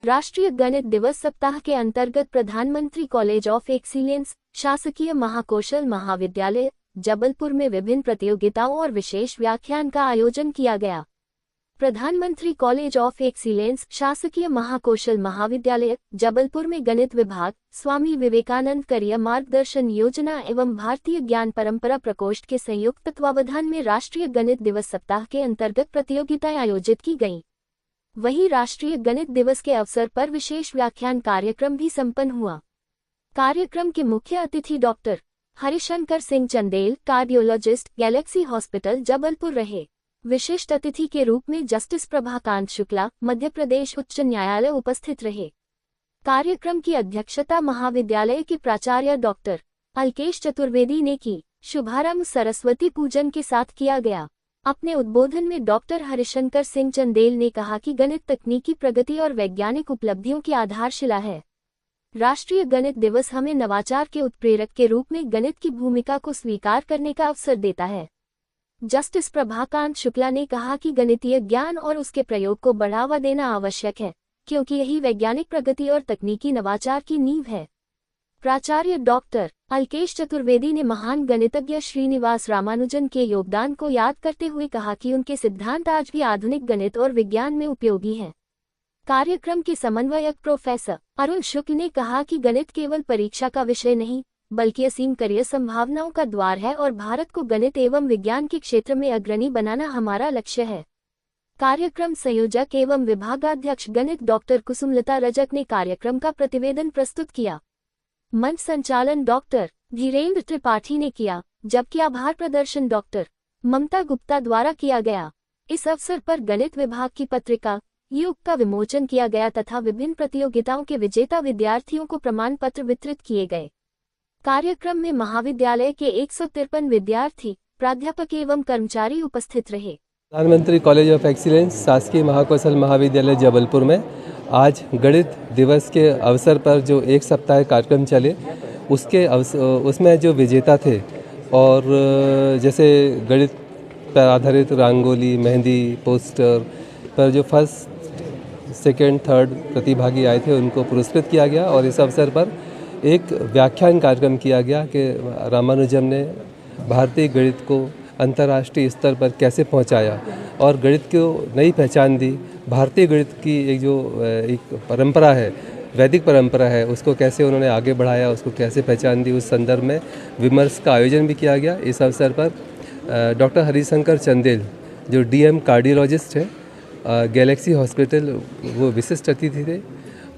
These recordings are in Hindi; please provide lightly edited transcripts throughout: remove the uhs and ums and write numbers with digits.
राष्ट्रीय गणित दिवस सप्ताह के अंतर्गत प्रधानमंत्री कॉलेज ऑफ एक्सीलेंस शासकीय महाकौशल महाविद्यालय जबलपुर में विभिन्न प्रतियोगिताओं और विशेष व्याख्यान का आयोजन किया गया। प्रधानमंत्री कॉलेज ऑफ एक्सीलेंस शासकीय महाकौशल महाविद्यालय जबलपुर में गणित विभाग, स्वामी विवेकानंद करियर मार्गदर्शन योजना एवं भारतीय ज्ञान परंपरा प्रकोष्ठ के संयुक्त तत्वावधान में राष्ट्रीय गणित दिवस सप्ताह के अंतर्गत प्रतियोगिताएं आयोजित की गईं। वहीं राष्ट्रीय गणित दिवस के अवसर पर विशेष व्याख्यान कार्यक्रम भी संपन्न हुआ। कार्यक्रम के मुख्य अतिथि doctor Harishankar Singh Chandel, cardiologist, Galaxy hospital Jabalpur रहे। विशिष्ट अतिथि के रूप में जस्टिस प्रभाकांत शुक्ला, मध्य प्रदेश उच्च न्यायालय उपस्थित रहे। कार्यक्रम की अध्यक्षता महाविद्यालय के प्राचार्य डॉक्टर अलकेश चतुर्वेदी ने की। शुभारंभ सरस्वती पूजन के साथ किया गया। अपने उद्बोधन में डॉक्टर हरिशंकर सिंह चंदेल ने कहा कि गणित तकनीकी प्रगति और वैज्ञानिक उपलब्धियों की आधारशिला है। राष्ट्रीय गणित दिवस हमें नवाचार के उत्प्रेरक के रूप में गणित की भूमिका को स्वीकार करने का अवसर देता है। जस्टिस प्रभाकांत शुक्ला ने कहा कि गणितीय ज्ञान और उसके प्रयोग को बढ़ावा देना आवश्यक है, क्योंकि यही वैज्ञानिक प्रगति और तकनीकी नवाचार की नींव है। प्राचार्य डॉक्टर अलकेश चतुर्वेदी ने महान गणितज्ञ श्रीनिवास रामानुजन के योगदान को याद करते हुए कहा कि उनके सिद्धांत आज भी आधुनिक गणित और विज्ञान में उपयोगी हैं। कार्यक्रम के समन्वयक प्रोफेसर अरुण शुक्ल ने कहा कि गणित केवल परीक्षा का विषय नहीं, बल्कि असीम करियर संभावनाओं का द्वार है और भारत को गणित एवं विज्ञान के क्षेत्र में अग्रणी बनाना हमारा लक्ष्य है। कार्यक्रम संयोजक एवं विभागाध्यक्ष गणित डॉक्टर कुसुमलता रजक ने कार्यक्रम का प्रतिवेदन प्रस्तुत किया। मंच संचालन डॉक्टर धीरेन्द्र त्रिपाठी ने किया, जबकि आभार प्रदर्शन डॉक्टर ममता गुप्ता द्वारा किया गया। इस अवसर पर गणित विभाग की पत्रिका युग का विमोचन किया गया तथा विभिन्न प्रतियोगिताओं के विजेता विद्यार्थियों को प्रमाण पत्र वितरित किए गए। कार्यक्रम में महाविद्यालय के 153 विद्यार्थी, प्राध्यापक एवं कर्मचारी उपस्थित रहे। प्रधानमंत्री कॉलेज ऑफ एक्सीलेंस शासकीय महाकौशल महाविद्यालय जबलपुर में आज गणित दिवस के अवसर पर जो एक सप्ताह कार्यक्रम चले उसमें जो विजेता थे और जैसे गणित पर आधारित रंगोली, मेहंदी, पोस्टर पर जो फर्स्ट, सेकंड, थर्ड प्रतिभागी आए थे उनको पुरस्कृत किया गया। और इस अवसर पर एक व्याख्यान कार्यक्रम किया गया कि रामानुजन ने भारतीय गणित को अंतर्राष्ट्रीय स्तर पर कैसे पहुंचाया और गणित को नई पहचान दी। भारतीय गणित की एक परंपरा है, वैदिक परंपरा है, उसको कैसे उन्होंने आगे बढ़ाया, उसको कैसे पहचान दी, उस संदर्भ में विमर्श का आयोजन भी किया गया। इस अवसर पर डॉक्टर हरिशंकर चंदेल जो डीएम कार्डियोलॉजिस्ट है गैलेक्सी हॉस्पिटल, वो विशिष्ट अतिथि थे,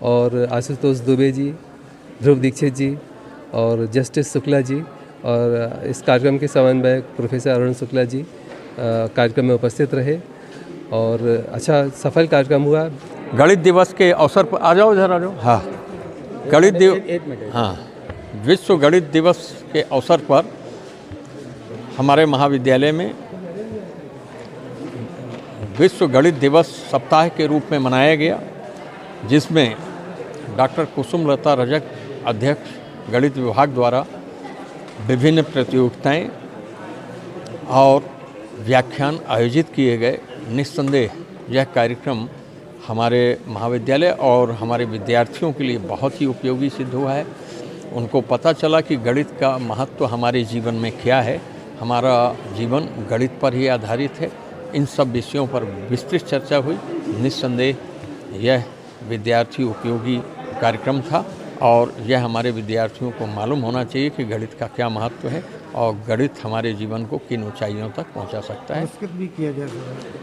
और आशुतोष दुबे जी, ध्रुव दीक्षित जी और जस्टिस शुक्ला जी, और इस कार्यक्रम के समन्वयक प्रोफेसर अरुण शुक्ला जी कार्यक्रम में उपस्थित रहे और अच्छा सफल कार्यक्रम हुआ। गणित दिवस के अवसर पर आ जाओ इधर आ जाओ। हाँ, गणित दिवस, हाँ, विश्व गणित दिवस के अवसर पर हमारे महाविद्यालय में विश्व गणित दिवस सप्ताह के रूप में मनाया गया, जिसमें डॉक्टर कुसुमलता रजक अध्यक्ष गणित विभाग द्वारा विभिन्न प्रतियोगिताएं और व्याख्यान आयोजित किए गए। निस्संदेह यह कार्यक्रम हमारे महाविद्यालय और हमारे विद्यार्थियों के लिए बहुत ही उपयोगी सिद्ध हुआ है। उनको पता चला कि गणित का महत्व हमारे जीवन में क्या है। हमारा जीवन गणित पर ही आधारित है। इन सब विषयों पर विस्तृत चर्चा हुई। निस्संदेह यह विद्यार्थी उपयोगी कार्यक्रम था और यह हमारे विद्यार्थियों को मालूम होना चाहिए कि गणित का क्या महत्व है और गणित हमारे जीवन को किन ऊंचाइयों तक पहुंचा सकता है। पुरस्कृत भी किया गया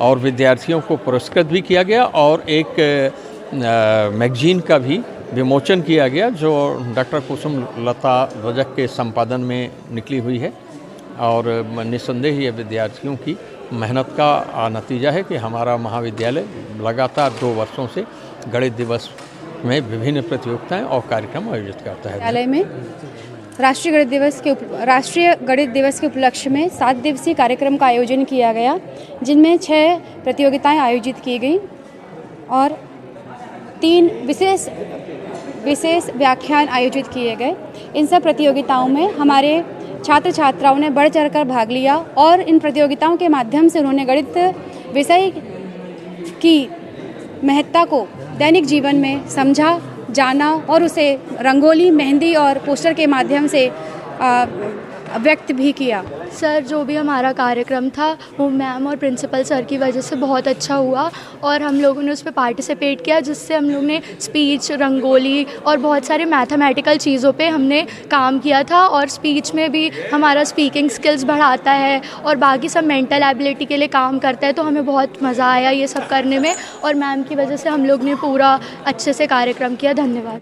और विद्यार्थियों को पुरस्कृत भी किया गया और एक मैगजीन का भी विमोचन किया गया जो डॉक्टर कुसुमलता रजक के संपादन में निकली हुई है। और निस्संदेह ये विद्यार्थियों की मेहनत का नतीजा है कि हमारा महाविद्यालय लगातार 2 वर्षों से गणित दिवस में विभिन्न प्रतियोगिताएं और कार्यक्रम आयोजित करता है। विद्यालय में राष्ट्रीय गणित दिवस के उपलक्ष्य में 7 दिवसीय कार्यक्रम का आयोजन किया गया, जिनमें 6 प्रतियोगिताएं आयोजित की गई और 3 विशेष व्याख्यान आयोजित किए गए। इन सब प्रतियोगिताओं में हमारे छात्र छात्राओं ने बढ़ चढ़कर भाग लिया और इन प्रतियोगिताओं के माध्यम से उन्होंने गणित विषय की महत्ता को दैनिक जीवन में समझा, जाना और उसे रंगोली, मेहंदी और पोस्टर के माध्यम से व्यक्त भी किया। सर, जो भी हमारा कार्यक्रम था वो मैम और प्रिंसिपल सर की वजह से बहुत अच्छा हुआ और हम लोगों ने उस पर पार्टिसिपेट किया, जिससे हम लोग ने स्पीच, रंगोली और बहुत सारे मैथमेटिकल चीज़ों पे हमने काम किया था। और स्पीच में भी हमारा स्पीकिंग स्किल्स बढ़ाता है और बाकी सब मेंटल एबिलिटी के लिए काम करता है, तो हमें बहुत मज़ा आया ये सब करने में और मैम की वजह से हम लोग ने पूरा अच्छे से कार्यक्रम किया। धन्यवाद।